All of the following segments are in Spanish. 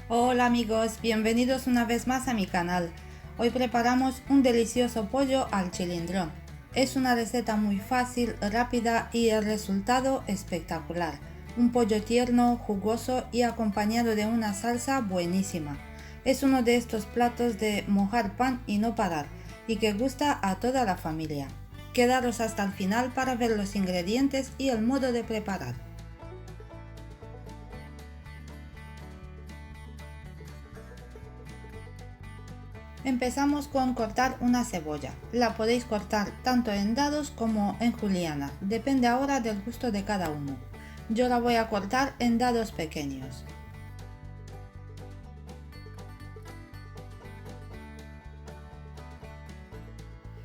Hola amigos, bienvenidos una vez más a mi canal. Hoy preparamos un delicioso pollo al cilindrón. Es una receta muy fácil, rápida y el resultado espectacular. Un pollo tierno, jugoso y acompañado de una salsa buenísima. Es uno de estos platos de mojar pan y no parar, y que gusta a toda la familia. Quedaros hasta el final para ver los ingredientes y el modo de preparar. Empezamos con cortar una cebolla. La podéis cortar tanto en dados como en juliana, depende ahora del gusto de cada uno. Yo la voy a cortar en dados pequeños.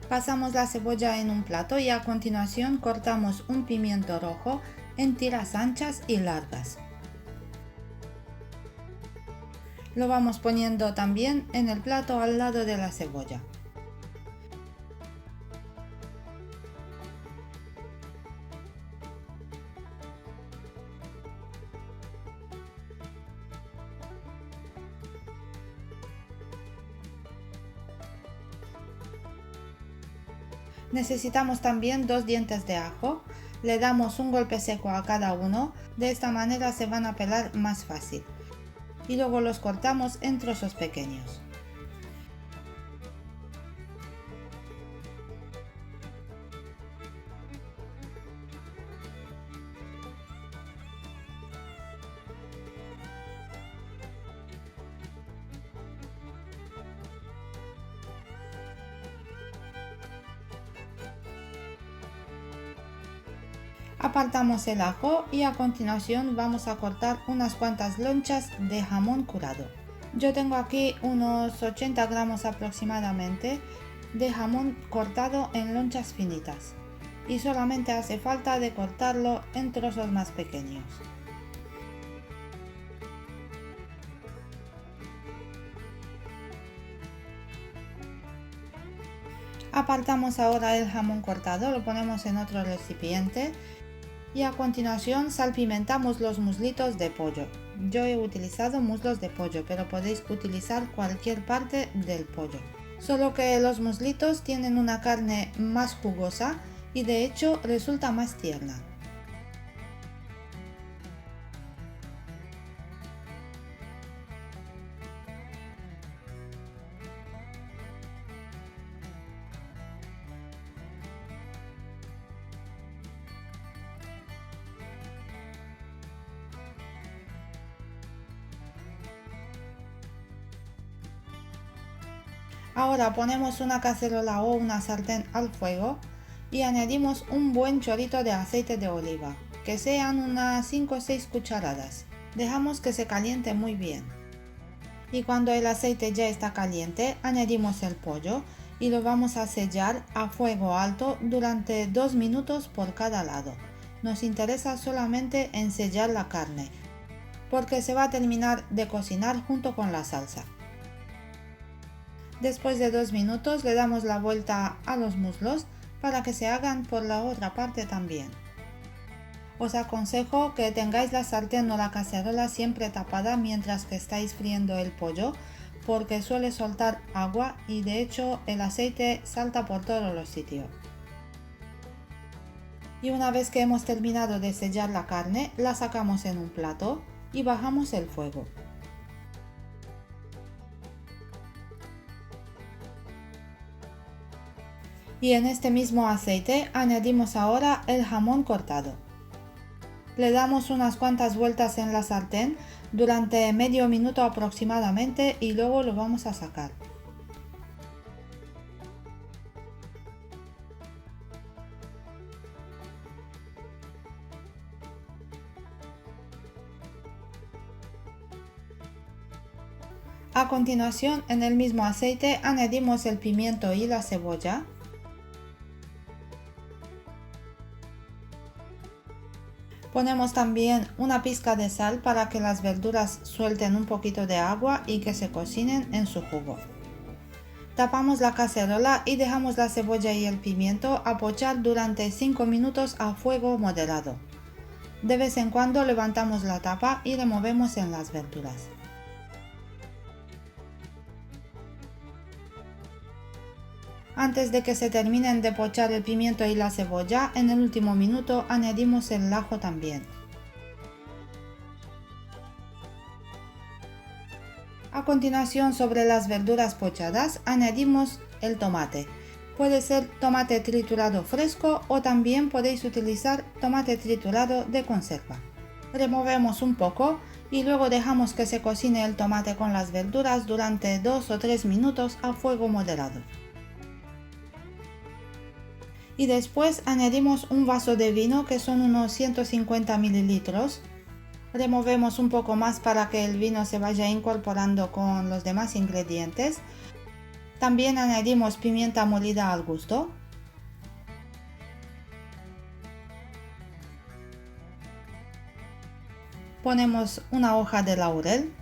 Pasamos la cebolla en un plato y a continuación cortamos un pimiento rojo en tiras anchas y largas. Lo vamos poniendo también en el plato al lado de la cebolla. Necesitamos también 2 dientes de ajo. Le damos un golpe seco a cada uno, de esta manera se van a pelar más fácil. Y luego los cortamos en trozos pequeños. Apartamos el ajo y a continuación vamos a cortar unas cuantas lonchas de jamón curado. Yo tengo aquí unos 80 gramos aproximadamente de jamón cortado en lonchas finitas y solamente hace falta de cortarlo en trozos más pequeños. Apartamos ahora el jamón cortado, lo ponemos en otro recipiente y a continuación salpimentamos los muslitos de pollo. Yo he utilizado muslos de pollo, pero podéis utilizar cualquier parte del pollo. Solo que los muslitos tienen una carne más jugosa y de hecho resulta más tierna. Ahora ponemos una cacerola o una sartén al fuego y añadimos un buen chorrito de aceite de oliva, que sean unas 5 o 6 cucharadas. Dejamos que se caliente muy bien. Y cuando el aceite ya está caliente, añadimos el pollo y lo vamos a sellar a fuego alto durante 2 minutos por cada lado. Nos interesa solamente ensellar la carne, porque se va a terminar de cocinar junto con la salsa. Después de 2 minutos le damos la vuelta a los muslos para que se hagan por la otra parte también. Os aconsejo que tengáis la sartén o la cacerola siempre tapada mientras que estáis friendo el pollo, porque suele soltar agua y de hecho el aceite salta por todos los sitios. Y una vez que hemos terminado de sellar la carne, la sacamos en un plato y bajamos el fuego. Y en este mismo aceite añadimos ahora el jamón cortado. Le damos unas cuantas vueltas en la sartén durante medio minuto aproximadamente y luego lo vamos a sacar. A continuación, en el mismo aceite añadimos el pimiento y la cebolla. Ponemos también una pizca de sal para que las verduras suelten un poquito de agua y que se cocinen en su jugo. Tapamos la cacerola y dejamos la cebolla y el pimiento a pochar durante 5 minutos a fuego moderado. De vez en cuando levantamos la tapa y removemos en las verduras. Antes de que se terminen de pochar el pimiento y la cebolla, en el último minuto añadimos el ajo también. A continuación, sobre las verduras pochadas, añadimos el tomate. Puede ser tomate triturado fresco o también podéis utilizar tomate triturado de conserva. Removemos un poco y luego dejamos que se cocine el tomate con las verduras durante 2 o 3 minutos a fuego moderado. Y después añadimos un vaso de vino, que son unos 150 mililitros. Removemos un poco más para que el vino se vaya incorporando con los demás ingredientes. También añadimos pimienta molida al gusto. Ponemos una hoja de laurel,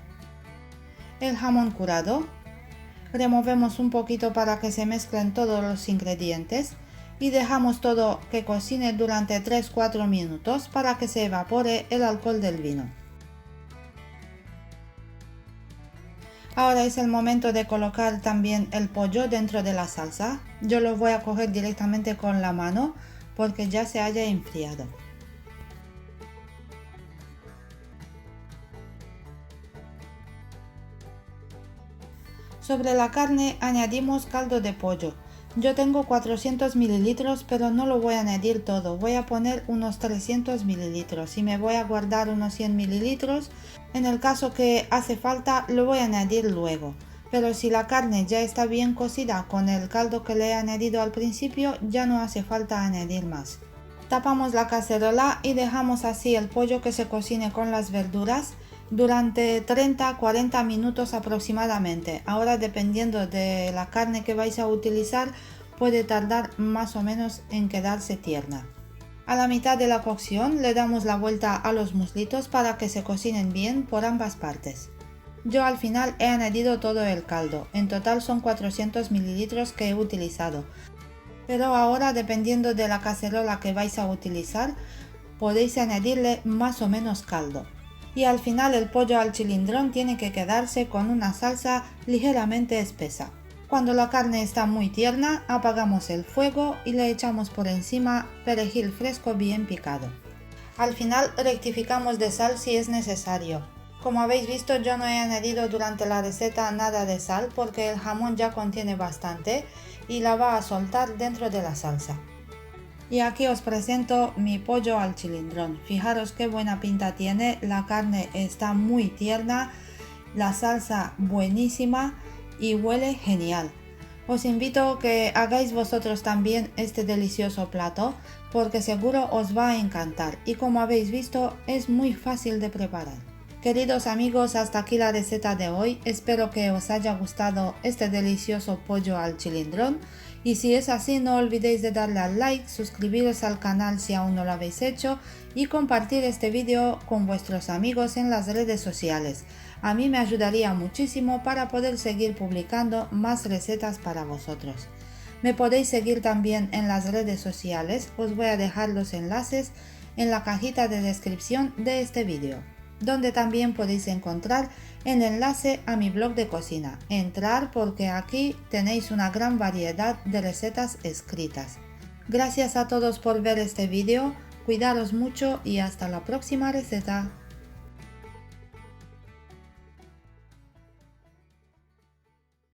el jamón curado, removemos un poquito para que se mezclen todos los ingredientes y dejamos todo que cocine durante 3-4 minutos para que se evapore el alcohol del vino. Ahora es el momento de colocar también el pollo dentro de la salsa. Yo lo voy a coger directamente con la mano porque ya se haya enfriado. Sobre la carne añadimos caldo de pollo. Yo tengo 400 mililitros, pero no lo voy a añadir todo. Voy a poner unos 300 mililitros y me voy a guardar unos 100 mililitros. En el caso que hace falta, lo voy a añadir luego. Pero si la carne ya está bien cocida con el caldo que le he añadido al principio, ya no hace falta añadir más. Tapamos la cacerola y dejamos así el pollo que se cocine con las verduras durante 30-40 minutos aproximadamente. Ahora, dependiendo de la carne que vais a utilizar, puede tardar más o menos en quedarse tierna. A la mitad de la cocción le damos la vuelta a los muslitos para que se cocinen bien por ambas partes. Yo al final he añadido todo el caldo, en total son 400 mililitros que he utilizado. Pero ahora, dependiendo de la cacerola que vais a utilizar, podéis añadirle más o menos caldo. Y al final el pollo al chilindrón tiene que quedarse con una salsa ligeramente espesa. Cuando la carne está muy tierna, apagamos el fuego y le echamos por encima perejil fresco bien picado. Al final rectificamos de sal si es necesario. Como habéis visto, yo no he añadido durante la receta nada de sal porque el jamón ya contiene bastante y la va a soltar dentro de la salsa. Y aquí os presento mi pollo al chilindrón. Fijaros qué buena pinta tiene, la carne está muy tierna, la salsa buenísima y huele genial. Os invito a que hagáis vosotros también este delicioso plato porque seguro os va a encantar y como habéis visto es muy fácil de preparar. Queridos amigos, hasta aquí la receta de hoy. Espero que os haya gustado este delicioso pollo al chilindrón. Y si es así, no olvidéis de darle al like, suscribiros al canal si aún no lo habéis hecho y compartir este vídeo con vuestros amigos en las redes sociales. A mí me ayudaría muchísimo para poder seguir publicando más recetas para vosotros. Me podéis seguir también en las redes sociales, os voy a dejar los enlaces en la cajita de descripción de este vídeo, donde también podéis encontrar el enlace a mi blog de cocina. Entrar porque aquí tenéis una gran variedad de recetas escritas. Gracias a todos por ver este vídeo, cuidaros mucho y hasta la próxima receta.